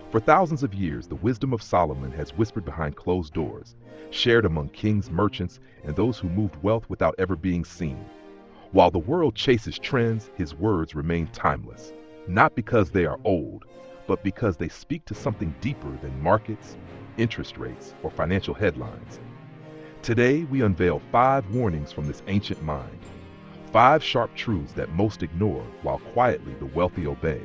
For thousands of years, the wisdom of Solomon has whispered behind closed doors, shared among kings, merchants, and those who moved wealth without ever being seen. While the world chases trends, his words remain timeless, not because they are old, but because they speak to something deeper than markets, interest rates, or financial headlines. Today, we unveil 5 warnings from this ancient mind, 5 sharp truths that most ignore while quietly the wealthy obey.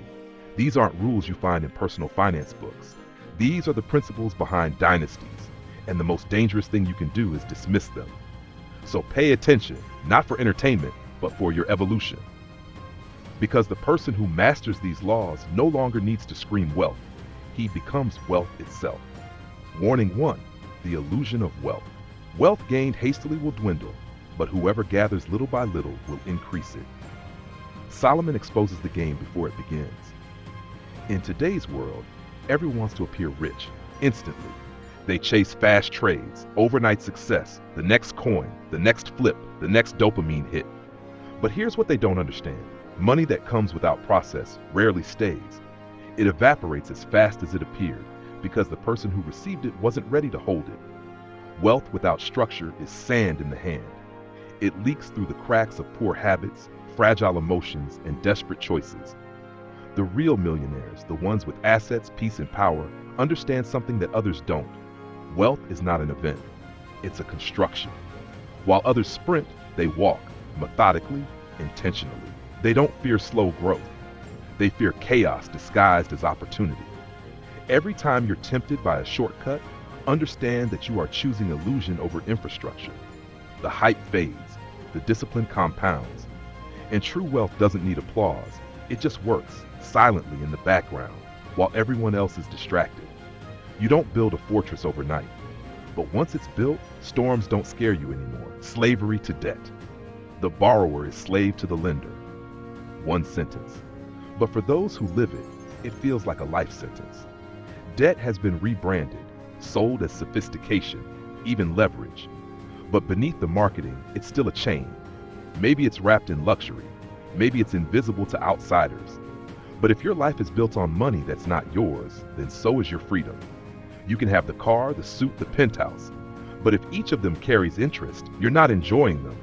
These aren't rules you find in personal finance books. These are the principles behind dynasties, and the most dangerous thing you can do is dismiss them. So pay attention, not for entertainment, but for your evolution. Because the person who masters these laws no longer needs to scream wealth. He becomes wealth itself. Warning 1, the illusion of wealth. Wealth gained hastily will dwindle, but whoever gathers little by little will increase it. Solomon exposes the game before it begins. In today's world, everyone wants to appear rich, instantly. They chase fast trades, overnight success, the next coin, the next flip, the next dopamine hit. But here's what they don't understand. Money that comes without process rarely stays. It evaporates as fast as it appeared, because the person who received it wasn't ready to hold it. Wealth without structure is sand in the hand. It leaks through the cracks of poor habits, fragile emotions, and desperate choices. The real millionaires, the ones with assets, peace, and power, understand something that others don't. Wealth is not an event. It's a construction. While others sprint, they walk, methodically, intentionally. They don't fear slow growth. They fear chaos disguised as opportunity. Every time you're tempted by a shortcut, understand that you are choosing illusion over infrastructure. The hype fades, the discipline compounds, and true wealth doesn't need applause. It just works, silently in the background, while everyone else is distracted. You don't build a fortress overnight, but once it's built, storms don't scare you anymore. Slavery to debt. The borrower is slave to the lender. One sentence. But for those who live it, it feels like a life sentence. Debt has been rebranded, sold as sophistication, even leverage. But beneath the marketing, it's still a chain. Maybe it's wrapped in luxury. Maybe it's invisible to outsiders. But if your life is built on money that's not yours, then so is your freedom. You can have the car, the suit, the penthouse. But if each of them carries interest, you're not enjoying them.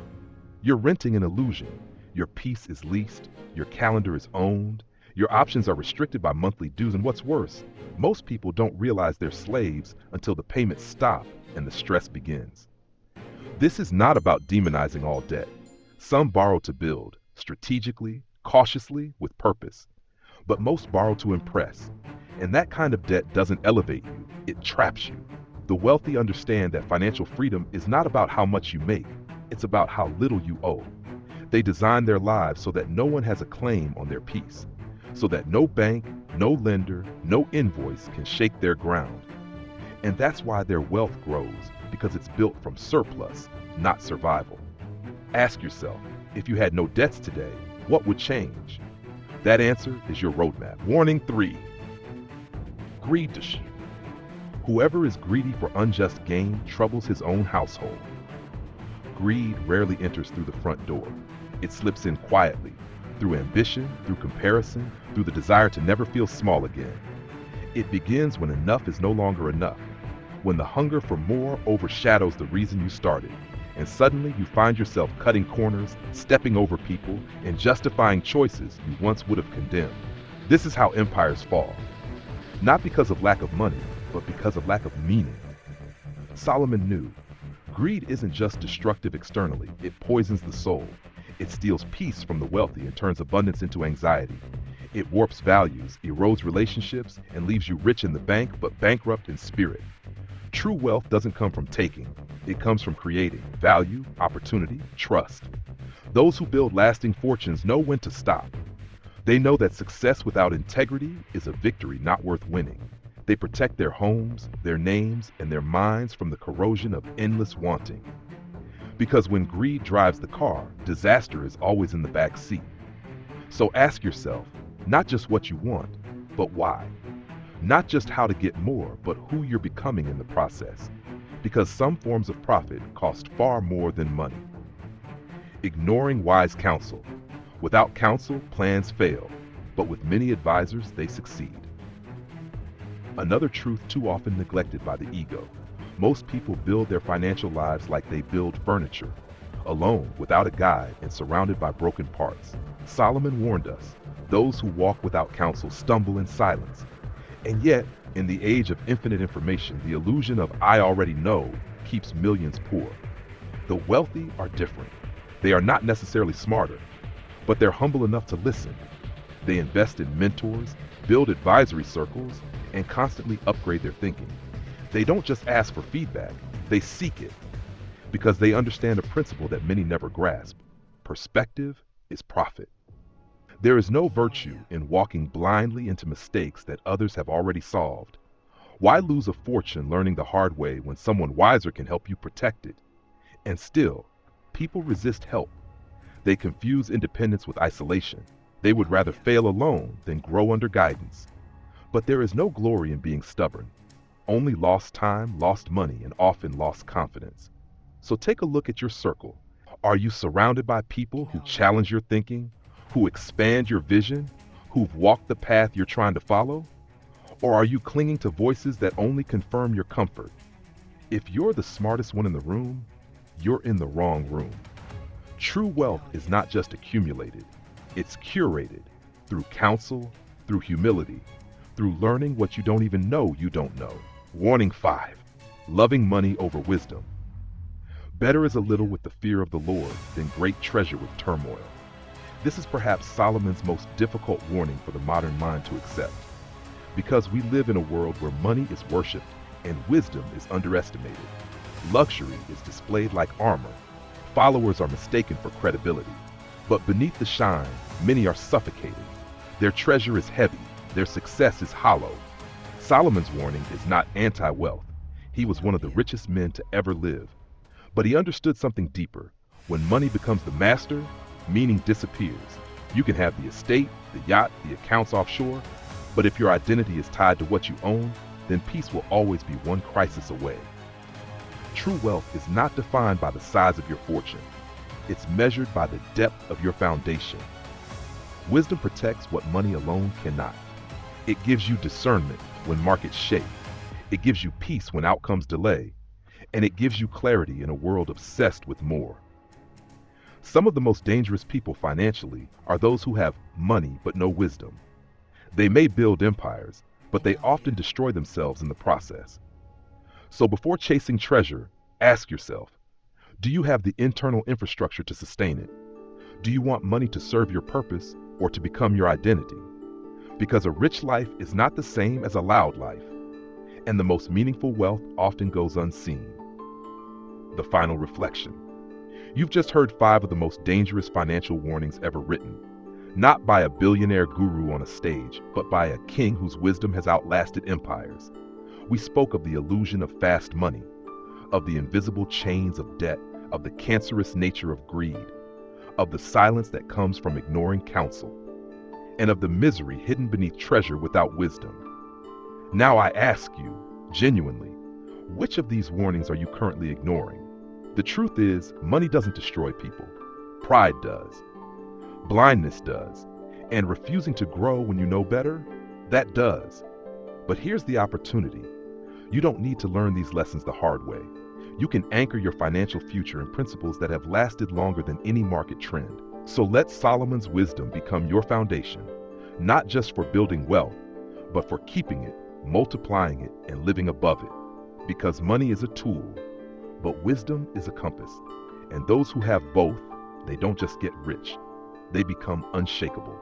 You're renting an illusion. Your peace is leased. Your calendar is owned. Your options are restricted by monthly dues, and what's worse, most people don't realize they're slaves until the payments stop and the stress begins. This is not about demonizing all debt. Some borrow to build, strategically, cautiously, with purpose. But most borrow to impress. And that kind of debt doesn't elevate you, it traps you. The wealthy understand that financial freedom is not about how much you make, it's about how little you owe. They design their lives so that no one has a claim on their peace, so that no bank, no lender, no invoice can shake their ground. And that's why their wealth grows, because it's built from surplus, not survival. Ask yourself, if you had no debts today, what would change? That answer is your roadmap. Warning 3. Greedish. Whoever is greedy for unjust gain troubles his own household. Greed rarely enters through the front door. It slips in quietly, through ambition, through comparison, through the desire to never feel small again. It begins when enough is no longer enough, when the hunger for more overshadows the reason you started, and suddenly you find yourself cutting corners, stepping over people, and justifying choices you once would have condemned. This is how empires fall. Not because of lack of money, but because of lack of meaning. Solomon knew, greed isn't just destructive externally, it poisons the soul. It steals peace from the wealthy and turns abundance into anxiety. It warps values, erodes relationships, and leaves you rich in the bank but bankrupt in spirit. True wealth doesn't come from taking. It comes from creating value, opportunity, trust. Those who build lasting fortunes know when to stop. They know that success without integrity is a victory not worth winning. They protect their homes, their names, and their minds from the corrosion of endless wanting. Because when greed drives the car, disaster is always in the back seat. So ask yourself, not just what you want, but why. Not just how to get more, but who you're becoming in the process. Because some forms of profit cost far more than money. Ignoring wise counsel. Without counsel, plans fail, but with many advisors, they succeed. Another truth too often neglected by the ego. Most people build their financial lives like they build furniture, alone, without a guide, and surrounded by broken parts. Solomon warned us, those who walk without counsel stumble in silence. And yet, in the age of infinite information, the illusion of "I already know" keeps millions poor. The wealthy are different. They are not necessarily smarter, but they're humble enough to listen. They invest in mentors, build advisory circles, and constantly upgrade their thinking. They don't just ask for feedback, they seek it, because they understand a principle that many never grasp. Perspective is profit. There is no virtue in walking blindly into mistakes that others have already solved. Why lose a fortune learning the hard way when someone wiser can help you protect it? And still, people resist help. They confuse independence with isolation. They would rather fail alone than grow under guidance. But there is no glory in being stubborn. Only lost time, lost money, and often lost confidence. So take a look at your circle. Are you surrounded by people who challenge your thinking, who expand your vision, who've walked the path you're trying to follow? Or are you clinging to voices that only confirm your comfort? If you're the smartest one in the room, you're in the wrong room. True wealth is not just accumulated, it's curated through counsel, through humility, through learning what you don't even know you don't know. Warning 5. Loving money over wisdom. Better is a little with the fear of the Lord than great treasure with turmoil. This is perhaps Solomon's most difficult warning for the modern mind to accept. Because we live in a world where money is worshipped and wisdom is underestimated. Luxury is displayed like armor. Followers are mistaken for credibility. But beneath the shine, many are suffocated. Their treasure is heavy. Their success is hollow. Solomon's warning is not anti-wealth. He was one of the richest men to ever live. But he understood something deeper. When money becomes the master, meaning disappears. You can have the estate, the yacht, the accounts offshore, but if your identity is tied to what you own, then peace will always be one crisis away. True wealth is not defined by the size of your fortune. It's measured by the depth of your foundation. Wisdom protects what money alone cannot. It gives you discernment when markets shake. It gives you peace when outcomes delay. And it gives you clarity in a world obsessed with more. Some of the most dangerous people financially are those who have money but no wisdom. They may build empires, but they often destroy themselves in the process. So before chasing treasure, ask yourself, do you have the internal infrastructure to sustain it? Do you want money to serve your purpose or to become your identity? Because a rich life is not the same as a loud life, and the most meaningful wealth often goes unseen. The final reflection. You've just heard 5 of the most dangerous financial warnings ever written, not by a billionaire guru on a stage, but by a king whose wisdom has outlasted empires. We spoke of the illusion of fast money, of the invisible chains of debt, of the cancerous nature of greed, of the silence that comes from ignoring counsel, and of the misery hidden beneath treasure without wisdom. Now I ask you, genuinely, which of these warnings are you currently ignoring? The truth is, money doesn't destroy people. Pride does. Blindness does. And refusing to grow when you know better, that does. But here's the opportunity. You don't need to learn these lessons the hard way. You can anchor your financial future in principles that have lasted longer than any market trend. So let Solomon's wisdom become your foundation, not just for building wealth, but for keeping it, multiplying it, and living above it. Because money is a tool, but wisdom is a compass. And those who have both, they don't just get rich, they become unshakable.